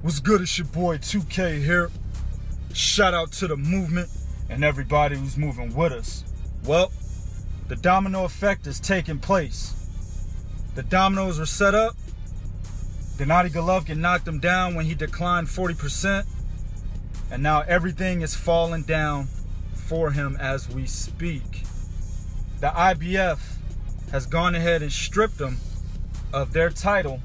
What's good? It's your boy 2K here. Shout out to the movement and everybody who's moving with us. Well, the domino effect is taking place. The dominoes were set up. Gennady Golovkin knocked him down when he declined 40%. And now everything is falling down for him as we speak. The IBF has gone ahead and stripped him of their title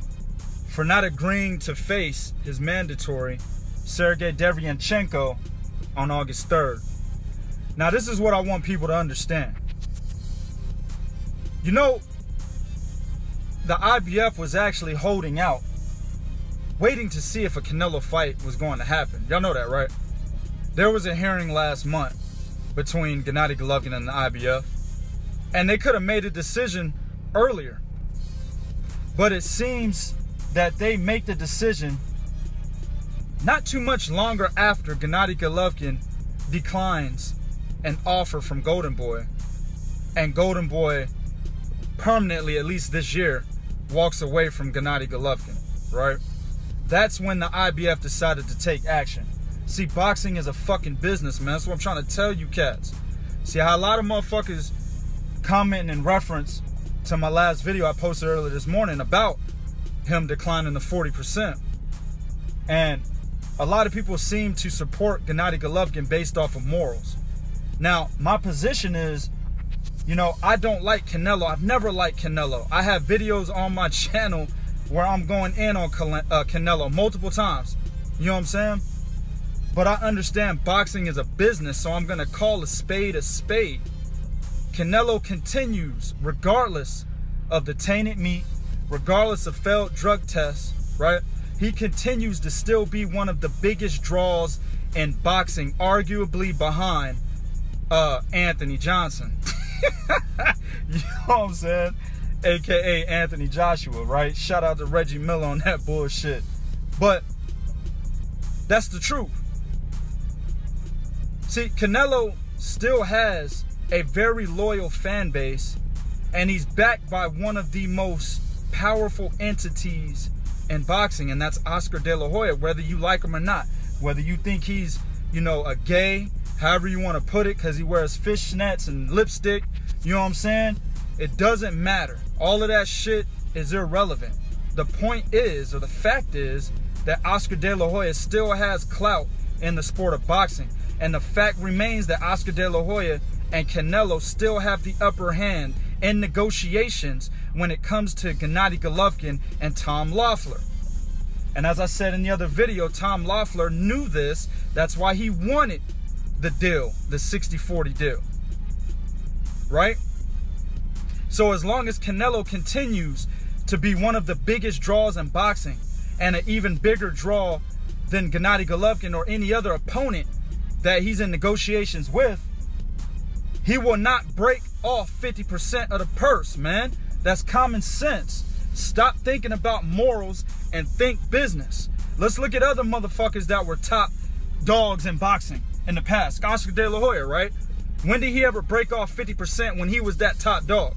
for not agreeing to face his mandatory Sergiy Derevyanchenko on August 3rd. Now, this is what I want people to understand. You know, the IBF was actually holding out, waiting to see if a Canelo fight was going to happen. Y'all know that, right? There was a hearing last month between Gennady Golovkin and the IBF, and they could have made a decision earlier. But it seems that they make the decision not too much longer after Gennady Golovkin declines an offer from Golden Boy, and Golden Boy permanently, at least this year, walks away from Gennady Golovkin, right? That's when the IBF decided to take action. See, boxing is a fucking business, man. That's what I'm trying to tell you cats. See how a lot of motherfuckers commenting in reference to my last video I posted earlier this morning about him declining the 40%. And a lot of people seem to support Gennady Golovkin based off of morals. Now, my position is, you know, I don't like Canelo. I've never liked Canelo. I have videos on my channel where I'm going in on Canelo multiple times. You know what I'm saying? But I understand boxing is a business, so I'm going to call a spade a spade. Canelo continues, regardless of the tainted meat, regardless of failed drug tests, right? He continues to still be one of the biggest draws in boxing, arguably behind Anthony Johnson. You know what I'm saying? AKA Anthony Joshua, right? Shout out to Reggie Miller on that bullshit. But that's the truth. See, Canelo still has a very loyal fan base, and he's backed by one of the most powerful entities in boxing, and that's Oscar De La Hoya, whether you like him or not. Whether you think he's, you know, a gay, however you want to put it, because he wears fishnets and lipstick, you know what I'm saying? It doesn't matter. All of that shit is irrelevant. The point is, or the fact is, that Oscar De La Hoya still has clout in the sport of boxing. And the fact remains that Oscar De La Hoya and Canelo still have the upper hand in negotiations when it comes to Gennady Golovkin and Tom Loeffler. And as I said in the other video, Tom Loeffler knew this. That's why he wanted the deal, the 60-40 deal. Right? So as long as Canelo continues to be one of the biggest draws in boxing, and an even bigger draw than Gennady Golovkin or any other opponent that he's in negotiations with, he will not break off 50% of the purse, man. That's common sense. Stop thinking about morals and think business. Let's look at other motherfuckers that were top dogs in boxing in the past. Oscar De La Hoya, right? When did he ever break off 50% when he was that top dog?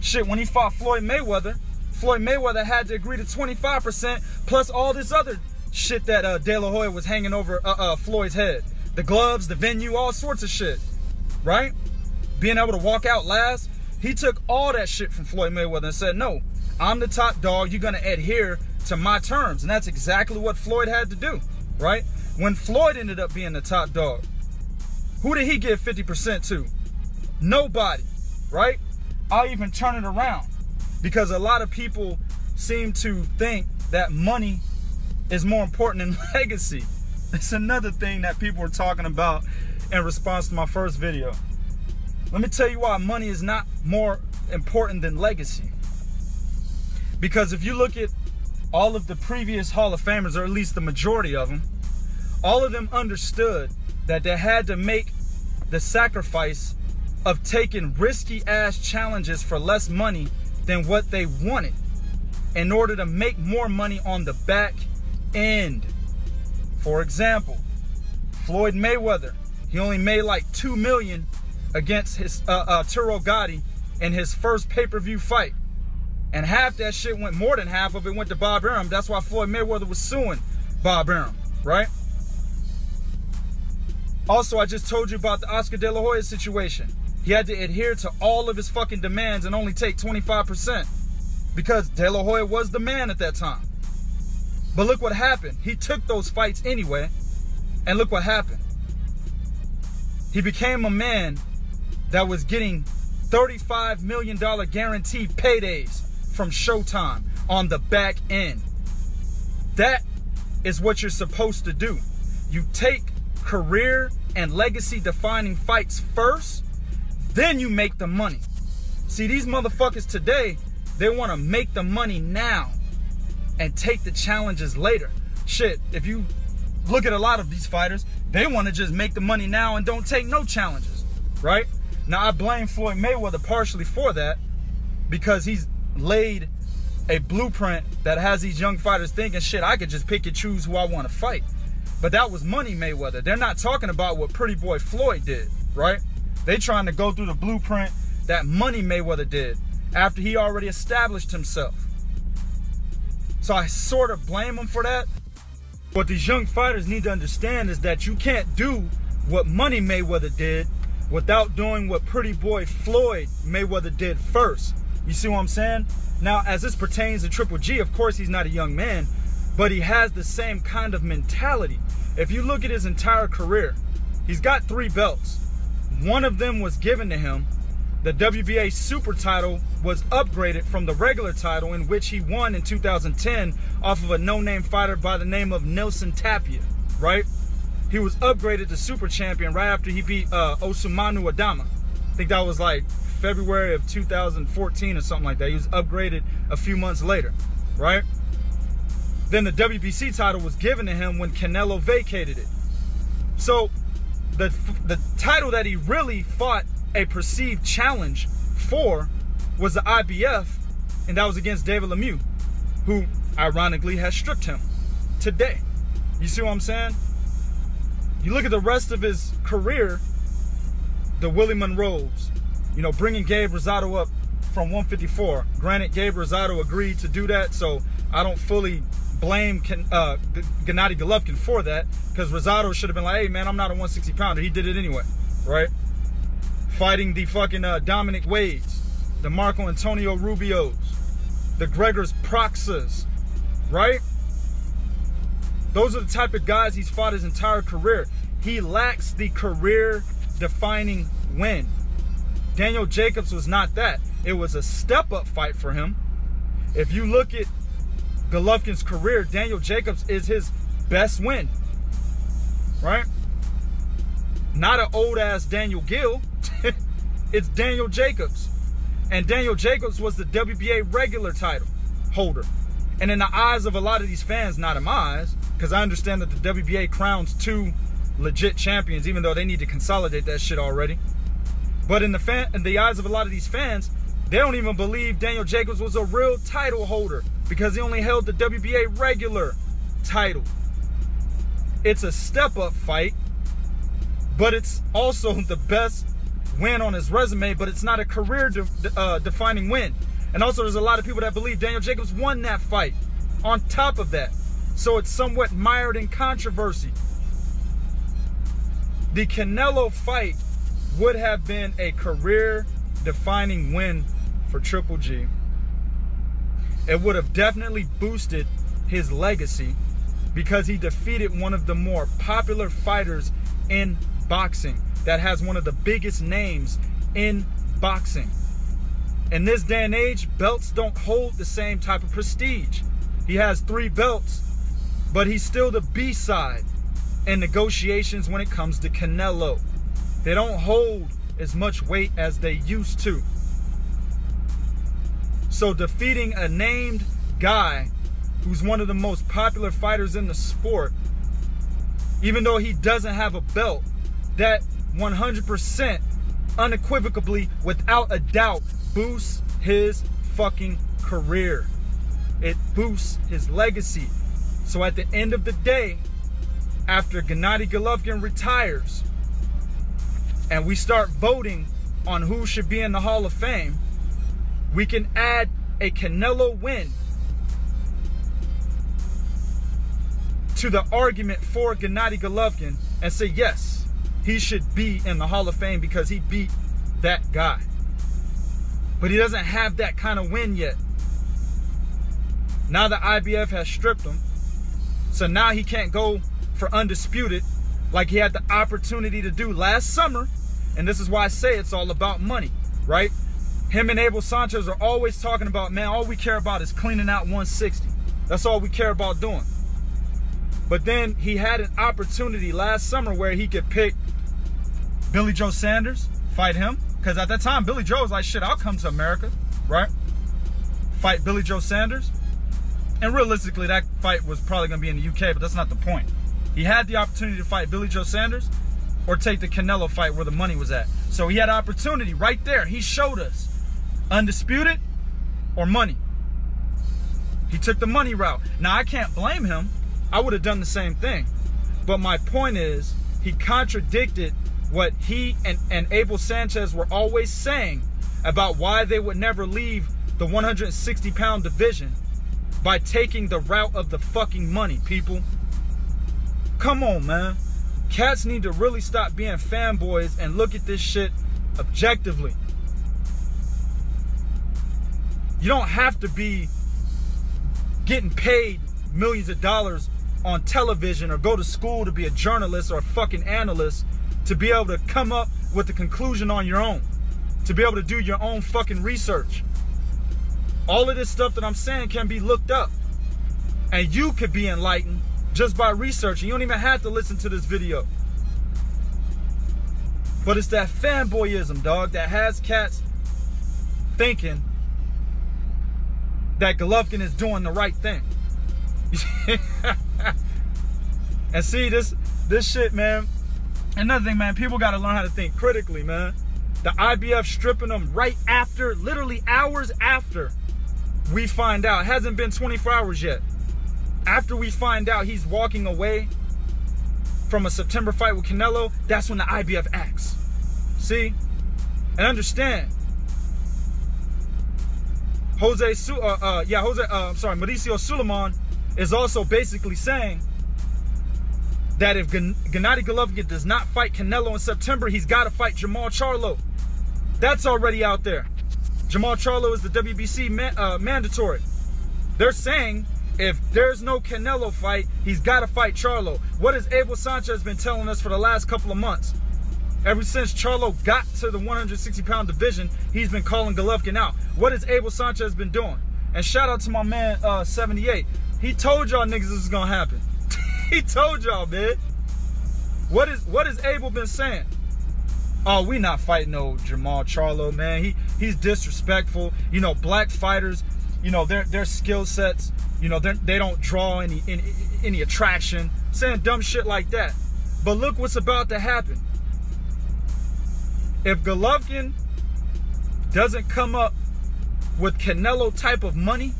Shit, when he fought Floyd Mayweather had to agree to 25% plus all this other shit that De La Hoya was hanging over Floyd's head. The gloves, the venue, all sorts of shit, right? Being able to walk out last, he took all that shit from Floyd Mayweather and said, no, I'm the top dog, you're gonna adhere to my terms. And that's exactly what Floyd had to do, right? When Floyd ended up being the top dog, who did he give 50% to? Nobody, right? I'll even turn it around, because a lot of people seem to think that money is more important than legacy. It's another thing that people were talking about in response to my first video. Let me tell you why money is not more important than legacy. Because if you look at all of the previous Hall of Famers, or at least the majority of them, all of them understood that they had to make the sacrifice of taking risky ass challenges for less money than what they wanted in order to make more money on the back end. For example, Floyd Mayweather, he only made like $2 million against his Turo Gotti in his first pay-per-view fight. And half that shit went, more than half of it went to Bob Arum. That's why Floyd Mayweather was suing Bob Arum, right? Also, I just told you about the Oscar De La Hoya situation. He had to adhere to all of his fucking demands and only take 25% because De La Hoya was the man at that time. But look what happened. He took those fights anyway, and look what happened. He became a man that was getting $35 million guaranteed paydays from Showtime on the back end. That is what you're supposed to do. You take career and legacy defining fights first, then you make the money. See, these motherfuckers today, they want to make the money now and take the challenges later. Shit, if you look at a lot of these fighters, they want to just make the money now and don't take no challenges, right? Now, I blame Floyd Mayweather partially for that because he's laid a blueprint that has these young fighters thinking, shit, I could just pick and choose who I want to fight. But that was Money Mayweather. They're not talking about what Pretty Boy Floyd did, right? They trying to go through the blueprint that Money Mayweather did after he already established himself. So I sort of blame him for that. What these young fighters need to understand is that you can't do what Money Mayweather did without doing what Pretty Boy Floyd Mayweather did first. You see what I'm saying? Now, as this pertains to Triple G, of course he's not a young man, but he has the same kind of mentality. If you look at his entire career, he's got 3 belts. One of them was given to him. The WBA super title was upgraded from the regular title, in which he won in 2010 off of a no-name fighter by the name of Nelson Tapia, right? He was upgraded to super champion right after he beat Osumanu Adama. I think that was like February of 2014 or something like that. He was upgraded a few months later, right? Then the WBC title was given to him when Canelo vacated it. So the title that he really fought a perceived challenge for was the IBF, and that was against David Lemieux, who ironically has stripped him today. You see what I'm saying? You look at the rest of his career, the Willie Monroes, you know, bringing Gabe Rosado up from 154. Granted, Gabe Rosado agreed to do that, so I don't fully blame Gennady Golovkin for that, because Rosado should have been like, hey man, I'm not a 160 pounder. He did it anyway, right? Fighting the fucking Dominic Wades, the Marco Antonio Rubios, the Gregors Proxas, right? Those are the type of guys he's fought his entire career. He lacks the career-defining win. Daniel Jacobs was not that. It was a step-up fight for him. If you look at Golovkin's career, Daniel Jacobs is his best win, right? Not an old-ass Daniel Gill. It's Daniel Jacobs. And Daniel Jacobs was the WBA regular title holder. And in the eyes of a lot of these fans, not in my eyes, because I understand that the WBA crowns 2 legit champions, even though they need to consolidate that shit already. But in the eyes of a lot of these fans, they don't even believe Daniel Jacobs was a real title holder because he only held the WBA regular title. It's a step-up fight, but it's also the best win on his resume, but it's not a career-defining win. And also, there's a lot of people that believe Daniel Jacobs won that fight on top of that. So it's somewhat mired in controversy. The Canelo fight would have been a career-defining win for Triple G. It would have definitely boosted his legacy because he defeated one of the more popular fighters in boxing that has one of the biggest names in boxing. In this day and age, belts don't hold the same type of prestige. He has 3 belts, but he's still the B-side in negotiations when it comes to Canelo. They don't hold as much weight as they used to. So defeating a named guy who's one of the most popular fighters in the sport, even though he doesn't have a belt, that 100% unequivocally, without a doubt, boosts his fucking career. It boosts his legacy. So at the end of the day, after Gennady Golovkin retires and we start voting on who should be in the Hall of Fame, we can add a Canelo win to the argument for Gennady Golovkin and say, yes, he should be in the Hall of Fame because he beat that guy. But he doesn't have that kind of win yet. Now the IBF has stripped him. So now he can't go for undisputed like he had the opportunity to do last summer. And this is why I say it's all about money, right? Him and Abel Sanchez are always talking about, man, all we care about is cleaning out 160. That's all we care about doing. But then he had an opportunity last summer where he could pick Billy Joe Sanders, fight him. Because at that time, Billy Joe was like, shit, I'll come to America, right? Fight Billy Joe Sanders. And realistically, that fight was probably going to be in the UK, but that's not the point. He had the opportunity to fight Billy Joe Sanders or take the Canelo fight where the money was at. So he had an opportunity right there. He showed us undisputed or money. He took the money route. Now, I can't blame him. I would have done the same thing. But my point is, he contradicted what he and Abel Sanchez were always saying about why they would never leave the 160-pound division by taking the route of the fucking money, people. Come on, man. Cats need to really stop being fanboys and look at this shit objectively. You don't have to be getting paid millions of dollars on television or go to school to be a journalist or a fucking analyst to be able to come up with a conclusion on your own, to be able to do your own fucking research. All of this stuff that I'm saying can be looked up, and you could be enlightened just by researching. You don't even have to listen to this video. But it's that fanboyism, dog, that has cats thinking that Golovkin is doing the right thing. And see, this shit, man. Another thing, man, people got to learn how to think critically, man. The IBF stripping them right after, literally hours after we find out. It hasn't been 24 hours yet. After we find out he's walking away from a September fight with Canelo, that's when the IBF acts. See? And understand, Mauricio Suleiman is also basically saying that if Gennady Golovkin does not fight Canelo in September, he's got to fight Jermall Charlo. That's already out there. Jermall Charlo is the WBC mandatory. They're saying if there's no Canelo fight, he's got to fight Charlo. What has Abel Sanchez been telling us for the last couple of months? Ever since Charlo got to the 160-pound division, he's been calling Golovkin out. What has Abel Sanchez been doing? And shout out to my man 78. He told y'all niggas this is gonna happen. He told y'all, man. What has Abel been saying? Oh, we not fighting no Jermall Charlo, man. He's disrespectful. You know, black fighters, you know, their skill sets, you know, they don't draw any attraction. Saying dumb shit like that. But look what's about to happen. If Golovkin doesn't come up with Canelo type of money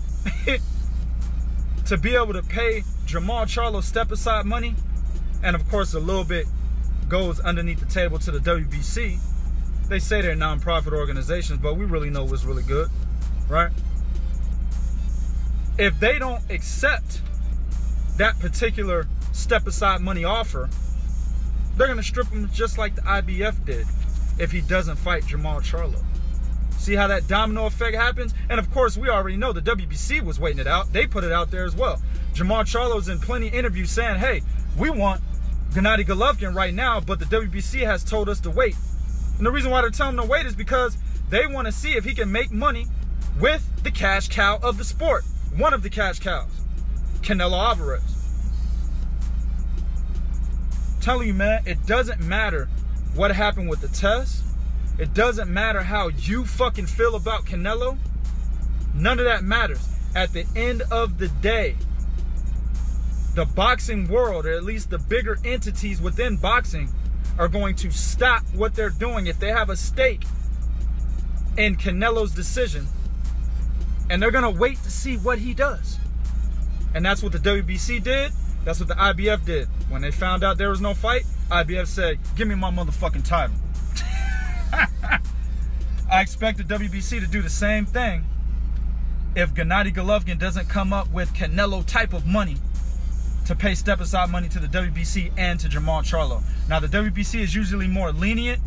to be able to pay Jermall Charlo step-aside money, and of course a little bit goes underneath the table to the WBC. They say they're non-profit organizations, but we really know what's really good, right? If they don't accept that particular step-aside money offer, they're going to strip him just like the IBF did if he doesn't fight Jermall Charlo. See how that domino effect happens? And of course, we already know the WBC was waiting it out. They put it out there as well. Jermall Charlo's in plenty of interviews saying, hey, we want Gennady Golovkin right now, but the WBC has told us to wait. And the reason why they're telling him to wait is because they want to see if he can make money with the cash cow of the sport. One of the cash cows, Canelo Alvarez. I'm telling you, man, it doesn't matter what happened with the test. It doesn't matter how you fucking feel about Canelo. None of that matters. At the end of the day, the boxing world, or at least the bigger entities within boxing, are going to stop what they're doing if they have a stake in Canelo's decision. And they're going to wait to see what he does. And that's what the WBC did. That's what the IBF did. When they found out there was no fight, IBF said, give me my motherfucking title. I expect the WBC to do the same thing if Gennady Golovkin doesn't come up with Canelo type of money to pay step-aside money to the WBC and to Jermall Charlo. Now, the WBC is usually more lenient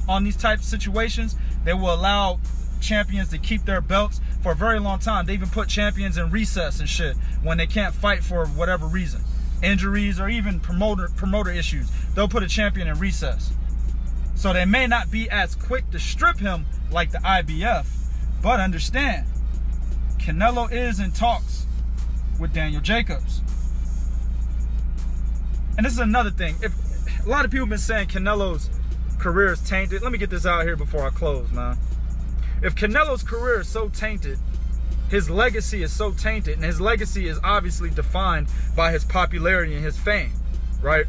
on these types of situations. They will allow champions to keep their belts for a very long time. They even put champions in recess and shit when they can't fight for whatever reason. Injuries or even promoter issues. They'll put a champion in recess. So they may not be as quick to strip him like the IBF, but understand, Canelo is in talks with Daniel Jacobs. And this is another thing. If a lot of people have been saying Canelo's career is tainted. Let me get this out here before I close, man. If Canelo's career is so tainted, his legacy is so tainted, and his legacy is obviously defined by his popularity and his fame, right?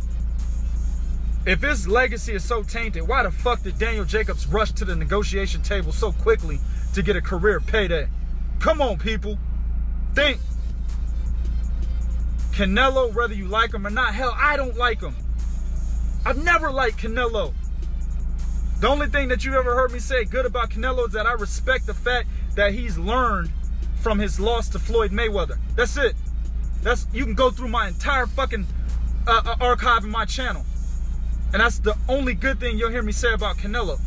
If his legacy is so tainted, why the fuck did Daniel Jacobs rush to the negotiation table so quickly to get a career payday? Come on, people. Think. Canelo, whether you like him or not, hell, I don't like him. I've never liked Canelo. The only thing that you've ever heard me say good about Canelo is that I respect the fact that he's learned from his loss to Floyd Mayweather. That's it. You can go through my entire fucking archive in my channel. And that's the only good thing you'll hear me say about Canelo.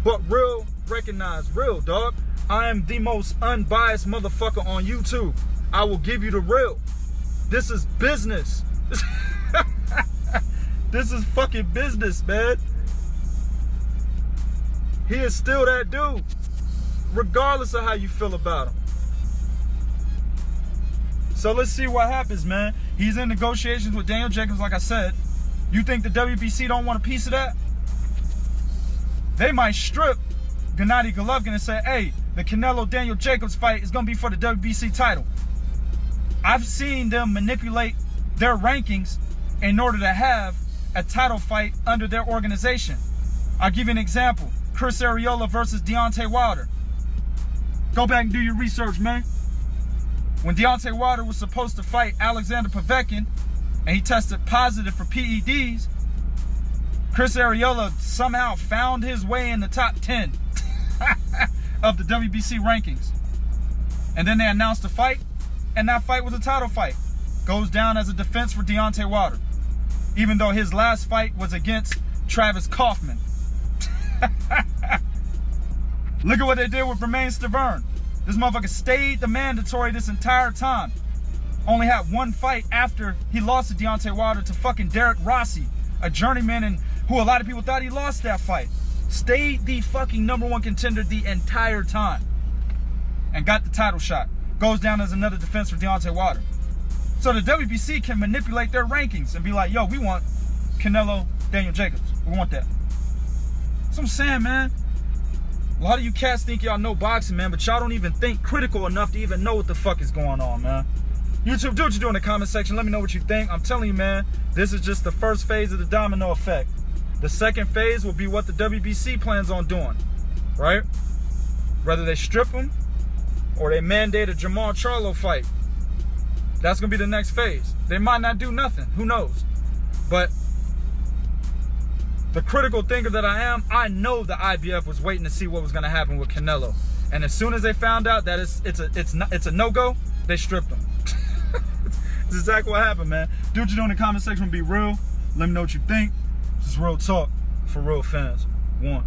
But real, recognize real, dog. I am the most unbiased motherfucker on YouTube. I will give you the real. This is business. This is fucking business, man. He is still that dude, regardless of how you feel about him. So let's see what happens, man. He's in negotiations with Daniel Jacobs, like I said. You think the WBC don't want a piece of that? They might strip Gennady Golovkin and say, hey, the Canelo-Daniel Jacobs fight is going to be for the WBC title. I've seen them manipulate their rankings in order to have a title fight under their organization. I'll give you an example. Chris Arreola versus Deontay Wilder. Go back and do your research, man. When Deontay Wilder was supposed to fight Alexander Povetkin and he tested positive for PEDs, Chris Arreola somehow found his way in the top 10 of the WBC rankings. And then they announced a fight, and that fight was a title fight. Goes down as a defense for Deontay Wilder, even though his last fight was against Travis Kaufman. Look at what they did with Romain Stavern. This motherfucker stayed the mandatory this entire time. Only had one fight after he lost to Deontay Wilder to fucking Derek Rossi, a journeyman, and who a lot of people thought he lost that fight. Stayed the fucking #1 contender the entire time and got the title shot. Goes down as another defense for Deontay Wilder. So the WBC can manipulate their rankings and be like, yo, we want Canelo, Daniel Jacobs. We want that. That's what I'm saying, man. A lot of you cats think y'all know boxing, man, but y'all don't even think critical enough to even know what the fuck is going on, man. YouTube, do what you do in the comment section. Let me know what you think. I'm telling you, man, this is just the first phase of the domino effect. The second phase will be what the WBC plans on doing, right? Whether they strip him or they mandate a Jermall Charlo fight. That's going to be the next phase. They might not do nothing. Who knows? But the critical thinker that I am, I know the IBF was waiting to see what was going to happen with Canelo. And as soon as they found out that it's a no-go, they stripped him. That's exactly what happened, man. Do what you do in the comment section. Be real. Let me know what you think. This is real talk for real fans. One.